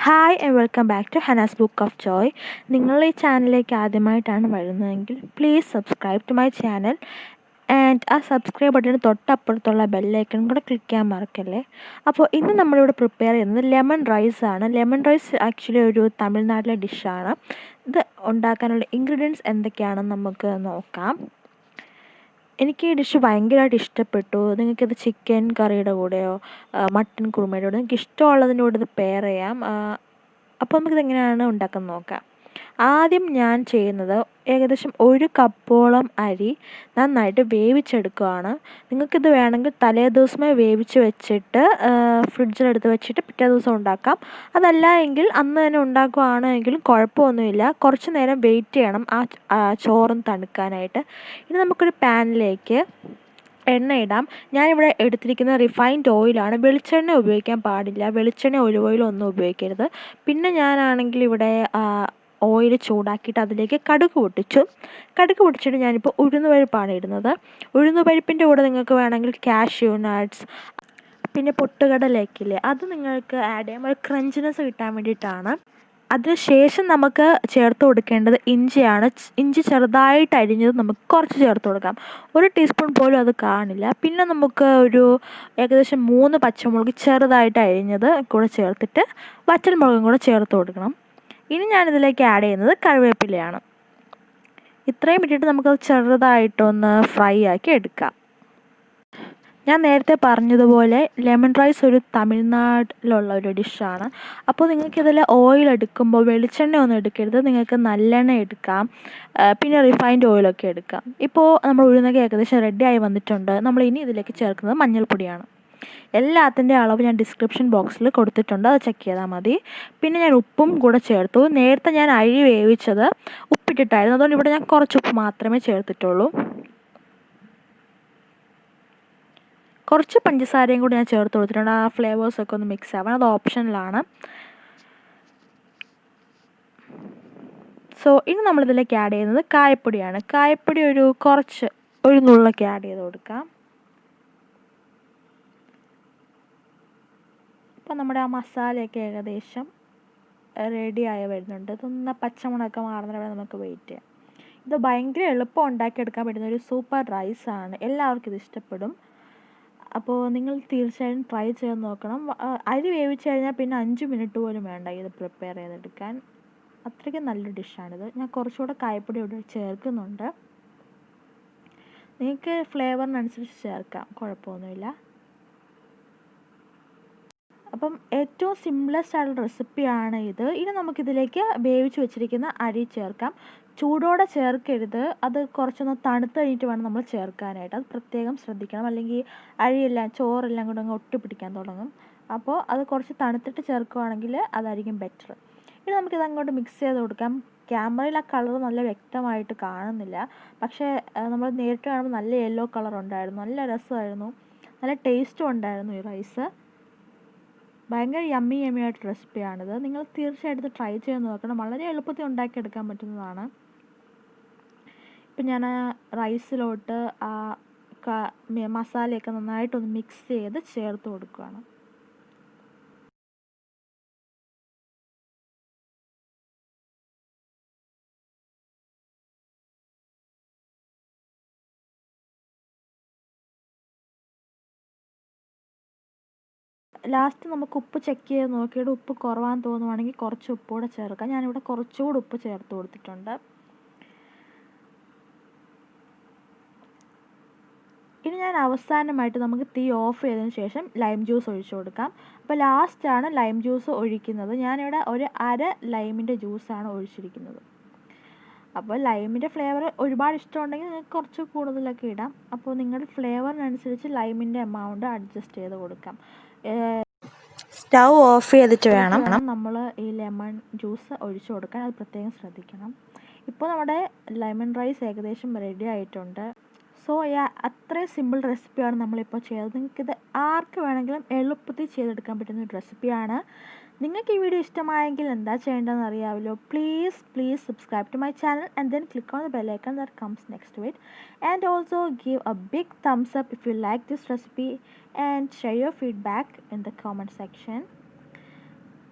Hi and welcome back to Hana's book of joy. നിങ്ങൾ ഈ ചാനലിലേക്ക് ആദ്യമായിട്ടാണ് വരുന്നതെങ്കിൽ please subscribe to my channel and ആ സബ്സ്ക്രൈബ് ബട്ടണിന് തൊട്ടപ്പുറത്തുള്ള ബെല്ലൈക്കൺ കൂടെ ക്ലിക്ക് ചെയ്യാൻ മറക്കല്ലേ. അപ്പോൾ ഇന്ന് നമ്മളിവിടെ പ്രിപ്പയർ ചെയ്യുന്നത് ലെമൺ റൈസ് ആണ്. ലെമൺ റൈസ് ആക്ച്വലി ഒരു തമിഴ്നാട്ടിലെ ഡിഷാണ്. ഇത് ഉണ്ടാക്കാനുള്ള ഇൻഗ്രീഡിയൻസ് എന്തൊക്കെയാണെന്ന് നമുക്ക് നോക്കാം. എനിക്ക് ഈ ഡിഷ് ഭയങ്കരമായിട്ട് ഇഷ്ടപ്പെട്ടു. നിങ്ങൾക്കിത് ചിക്കൻ കറിയുടെ കൂടെയോ മട്ടൻ കുറുമയുടെ കൂടെ നിങ്ങൾക്ക് ഇഷ്ടമുള്ളതിൻ്റെ കൂടെ ഇത് പെയർ ചെയ്യാം. അപ്പോൾ നമുക്കിതെങ്ങനെയാണ് ഉണ്ടാക്കുന്നത് നോക്കാം. ആദ്യം ഞാൻ ചെയ്യുന്നത് ഏകദേശം 1 കപ്പോളം അരി നന്നായിട്ട് വേവിച്ചെടുക്കുകയാണ്. നിങ്ങൾക്കിത് വേണമെങ്കിൽ തലേ ദിവസമേ വേവിച്ച് വെച്ചിട്ട് ഫ്രിഡ്ജിലെടുത്ത് വെച്ചിട്ട് പിറ്റേ ദിവസം ഉണ്ടാക്കാം. അതല്ല എങ്കിൽ അന്ന് തന്നെ ഉണ്ടാക്കുകയാണെങ്കിലും കുഴപ്പമൊന്നുമില്ല. കുറച്ച് നേരം വെയിറ്റ് ചെയ്യണം ആ ചോറും തണുക്കാനായിട്ട്. ഇനി നമുക്കൊരു പാനിലേക്ക് എണ്ണ ഇടാം. ഞാനിവിടെ എടുത്തിരിക്കുന്നത് റിഫൈൻഡ് ഓയിലാണ്. വെളിച്ചെണ്ണ ഉപയോഗിക്കാൻ പാടില്ല. വെളിച്ചെണ്ണ ഒലിവ് ഓയിൽ ഒന്നും ഉപയോഗിക്കരുത്. പിന്നെ ഞാനാണെങ്കിൽ ഇവിടെ ഓയിൽ ചൂടാക്കിയിട്ട് അതിലേക്ക് കടുക് പൊട്ടിച്ചിട്ട് ഞാനിപ്പോൾ ഉഴുന്നുപരിപ്പാണ് ഇടുന്നത്. ഉഴുന്നുപരിപ്പിൻ്റെ കൂടെ നിങ്ങൾക്ക് വേണമെങ്കിൽ കാഷ്യൂ നട്ട്സ് പിന്നെ പൊട്ടുകടലയൊക്കെയില്ലേ അത് നിങ്ങൾക്ക് ആഡ് ചെയ്യാം. ഒരു ക്രഞ്ചിനെസ് കിട്ടാൻ വേണ്ടിയിട്ടാണ്. അതിനുശേഷം നമുക്ക് ചേർത്ത് കൊടുക്കേണ്ടത് ഇഞ്ചിയാണ്. ഇഞ്ചി ചെറുതായിട്ട് അരിഞ്ഞത് നമുക്ക് കുറച്ച് ചേർത്ത് കൊടുക്കാം. 1 ടീസ്പൂൺ പോലും അത് കാണില്ല. പിന്നെ നമുക്ക് ഒരു ഏകദേശം 3 പച്ചമുളക് ചെറുതായിട്ട് അരിഞ്ഞത് കൂടെ ചേർത്തിട്ട് വറ്റൽമുളകും കൂടെ ചേർത്ത് കൊടുക്കണം. ഇനി ഞാനിതിലേക്ക് ആഡ് ചെയ്യുന്നത് കറിവേപ്പിലയാണ്. ഇത്രയും ഇട്ടിട്ട് നമുക്കത് ചെറുതായിട്ടൊന്ന് ഫ്രൈ ആക്കി എടുക്കാം. ഞാൻ നേരത്തെ പറഞ്ഞതുപോലെ ലെമൺ റൈസ് ഒരു തമിഴ്നാട്ടിലുള്ള ഒരു ഡിഷാണ്. അപ്പോൾ നിങ്ങൾക്കിതിൽ ഓയിൽ എടുക്കുമ്പോൾ വെളിച്ചെണ്ണ ഒന്നും എടുക്കരുത്. നിങ്ങൾക്ക് നല്ലെണ്ണ എടുക്കാം, പിന്നെ റിഫൈൻഡ് ഓയിലൊക്കെ എടുക്കാം. ഇപ്പോൾ നമ്മൾ ഉഴുന്നൊക്കെ ഏകദേശം റെഡിയായി വന്നിട്ടുണ്ട്. നമ്മൾ ഇനി ഇതിലേക്ക് ചേർക്കുന്നത് മഞ്ഞൾപ്പൊടിയാണ്. എല്ലാത്തിൻ്റെ അളവ് ഞാൻ ഡിസ്ക്രിപ്ഷൻ ബോക്സിൽ കൊടുത്തിട്ടുണ്ട്, അത് ചെക്ക് ചെയ്താൽ മതി. പിന്നെ ഞാൻ ഉപ്പും കൂടെ ചേർത്തു. നേരത്തെ ഞാൻ അരി വേവിച്ചത് ഉപ്പിട്ടിട്ടായിരുന്നു, അതുകൊണ്ട് ഇവിടെ ഞാൻ കുറച്ച് ഉപ്പ് മാത്രമേ ചേർത്തിട്ടുള്ളൂ. കുറച്ച് പഞ്ചസാരയും കൂടി ഞാൻ ചേർത്ത് കൊടുത്തിട്ടുണ്ട്, ആ ഫ്ലേവേഴ്സൊക്കെ ഒന്ന് മിക്സ് ആവാൻ. അത് ഓപ്ഷനിലാണ്. സോ ഇനി നമ്മളിതിലേക്ക് ആഡ് ചെയ്യുന്നത് കായപ്പൊടിയാണ്. കായപ്പൊടി ഒരു നുള്ളൊക്കെ ആഡ് ചെയ്ത് കൊടുക്കാം. അപ്പോൾ നമ്മുടെ ആ മസാലയൊക്കെ ഏകദേശം റെഡിയായി വരുന്നുണ്ട്. ഇതൊന്ന് പച്ചമുളകൊക്കെ മാറുന്ന വരെ നമുക്ക് വെയിറ്റ് ചെയ്യാം. ഇത് ഭയങ്കര എളുപ്പം ഉണ്ടാക്കിയെടുക്കാൻ പറ്റുന്ന ഒരു സൂപ്പർ റൈസാണ്. എല്ലാവർക്കും ഇത് ഇഷ്ടപ്പെടും. അപ്പോൾ നിങ്ങൾ തീർച്ചയായും ട്രൈ ചെയ്ത് നോക്കണം. അരി വേവിച്ച് കഴിഞ്ഞാൽ പിന്നെ 5 മിനിറ്റ് പോലും വേണ്ട ഇത് പ്രിപ്പയർ ചെയ്തെടുക്കാൻ. അത്രയ്ക്ക് നല്ലൊരു ഡിഷാണിത്. ഞാൻ കുറച്ചുകൂടെ കായപ്പൊടി ഇവിടെ ചേർക്കുന്നുണ്ട്. നിങ്ങൾക്ക് ഫ്ലേവറിനനുസരിച്ച് ചേർക്കാം, കുഴപ്പമൊന്നുമില്ല. അപ്പം ഏറ്റവും സിംപ്ലസ്റ്റ് ആയിട്ടുള്ള റെസിപ്പിയാണ് ഇത്. ഇനി നമുക്കിതിലേക്ക് വേവിച്ച് വെച്ചിരിക്കുന്ന അരി ചേർക്കാം. ചൂടോടെ ചേർക്കരുത്, അത് കുറച്ചൊന്ന് തണുത്ത് കഴിഞ്ഞിട്ട് വേണം നമ്മൾ ചേർക്കാനായിട്ട്. അത് പ്രത്യേകം ശ്രദ്ധിക്കണം, അല്ലെങ്കിൽ ചോറെല്ലാം കൂടെ അങ്ങ് ഒട്ടിപ്പിടിക്കാൻ തുടങ്ങും. അപ്പോൾ അത് കുറച്ച് തണുത്തിട്ട് ചേർക്കുകയാണെങ്കിൽ അതായിരിക്കും ബെറ്റർ. ഇനി നമുക്കിത് അങ്ങോട്ട് മിക്സ് ചെയ്ത് കൊടുക്കാം. ക്യാമറയിൽ ആ കളർ നല്ല വ്യക്തമായിട്ട് കാണുന്നില്ല, പക്ഷേ നമ്മൾ നേരിട്ട് കാണുമ്പോൾ നല്ല യെല്ലോ കളർ ഉണ്ടായിരുന്നു. നല്ല രസമായിരുന്നു, നല്ല ടേസ്റ്റും ഉണ്ടായിരുന്നു ഈ റൈസ്. ഭയങ്കര യമ്മി ആയിട്ട് റെസിപ്പിയാണിത്. നിങ്ങൾ തീർച്ചയായിട്ടും ഇത് ട്രൈ ചെയ്ത് നോക്കണം. വളരെ എളുപ്പത്തിൽ ഉണ്ടാക്കിയെടുക്കാൻ പറ്റുന്നതാണ്. ഇപ്പം ഞാൻ റൈസിലോട്ട് ആ മസാലയൊക്കെ നന്നായിട്ടൊന്ന് മിക്സ് ചെയ്ത് ചേർത്ത് കൊടുക്കുകയാണ്. ലാസ്റ്റ് നമുക്ക് ഉപ്പ് ചെക്ക് ചെയ്ത് നോക്കിയിട്ട് ഉപ്പ് കുറവാന്ന് തോന്നുവാണെങ്കിൽ കുറച്ച് ഉപ്പ് കൂടെ ചേർക്കാം. ഞാനിവിടെ കുറച്ചുകൂടി ഉപ്പ് ചേർത്ത് കൊടുത്തിട്ടുണ്ട്. ഇനി ഞാൻ അവസാനമായിട്ട് നമുക്ക് തീ ഓഫ് ചെയ്തതിന് ശേഷം ലൈം ജ്യൂസ് ഒഴിച്ചു കൊടുക്കാം. അപ്പോൾ ലാസ്റ്റാണ് ലൈം ജ്യൂസ് ഒഴിക്കുന്നത്. ഞാനിവിടെ ഒരു അര ലൈമിൻ്റെ ജ്യൂസാണ് ഒഴിച്ചിരിക്കുന്നത്. അപ്പോൾ ലൈമിൻ്റെ ഫ്ലേവർ ഒരുപാട് ഇഷ്ടമുണ്ടെങ്കിൽ നിങ്ങൾക്ക് കുറച്ച് കൂടുതലൊക്കെ ഇടാം. അപ്പോൾ നിങ്ങളുടെ ഫ്ലേവറിനനുസരിച്ച് ലൈമിൻ്റെ എമൗണ്ട് അഡ്ജസ്റ്റ് ചെയ്ത് കൊടുക്കാം. സ്റ്റൗ ഓഫ് ചെയ്തിട്ട് വേണം നമ്മൾ ഈ ലെമൺ ജ്യൂസ് ഒഴിച്ചു കൊടുക്കാൻ. അത് പ്രത്യേകം ശ്രദ്ധിക്കണം. ഇപ്പോൾ നമ്മുടെ ലെമൺ റൈസ് ഏകദേശം റെഡി ആയിട്ടുണ്ട്. സോ അത്രയും സിമ്പിൾ റെസിപ്പിയാണ് നമ്മളിപ്പോൾ ചെയ്തത്. നിങ്ങൾക്കിത് ആർക്ക് വേണമെങ്കിലും എളുപ്പത്തിൽ ചെയ്തെടുക്കാൻ പറ്റുന്ന ഒരു റെസിപ്പിയാണ്. നിങ്ങൾക്ക് ഈ വീഡിയോ ഇഷ്ടമായെങ്കിൽ എന്താ ചെയ്യേണ്ടതെന്ന് അറിയാമല്ലോ. Please subscribe to my channel and then click on the bell icon that comes next to it, and also give a big thumbs up if you like this recipe and share your feedback in the comment section.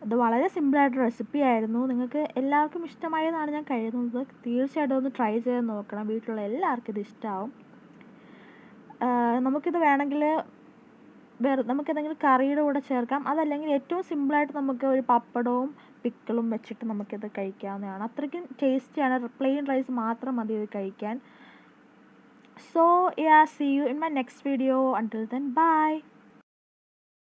അത് വളരെ സിമ്പിളായിട്ടൊരു recipe ആയിരുന്നു. നിങ്ങൾക്ക് എല്ലാവർക്കും ഇഷ്ടമായെന്നാണ് ഞാൻ കരുതുന്നത്. തീർച്ചയായിട്ടും ഒന്ന് try ചെയ്ത് നോക്കണം. വീട്ടിലുള്ള എല്ലാവർക്കും ഇത് ഇഷ്ടമാവും. നമുക്കിത് വേണമെങ്കിൽ നമുക്കെന്തെങ്കിലും കറിയുടെ കൂടെ ചേർക്കാം. അതല്ലെങ്കിൽ ഏറ്റവും സിമ്പിളായിട്ട് നമുക്ക് ഒരു പപ്പടവും പിക്കിളും വെച്ചിട്ട് നമുക്കിത് കഴിക്കാവുന്നതാണ്. അത്രയ്ക്കും ടേസ്റ്റിയാണ്. പ്ലെയിൻ റൈസ് മാത്രം മതി ഇത് കഴിക്കാൻ. So yeah, see you in my next video. Until then, bye.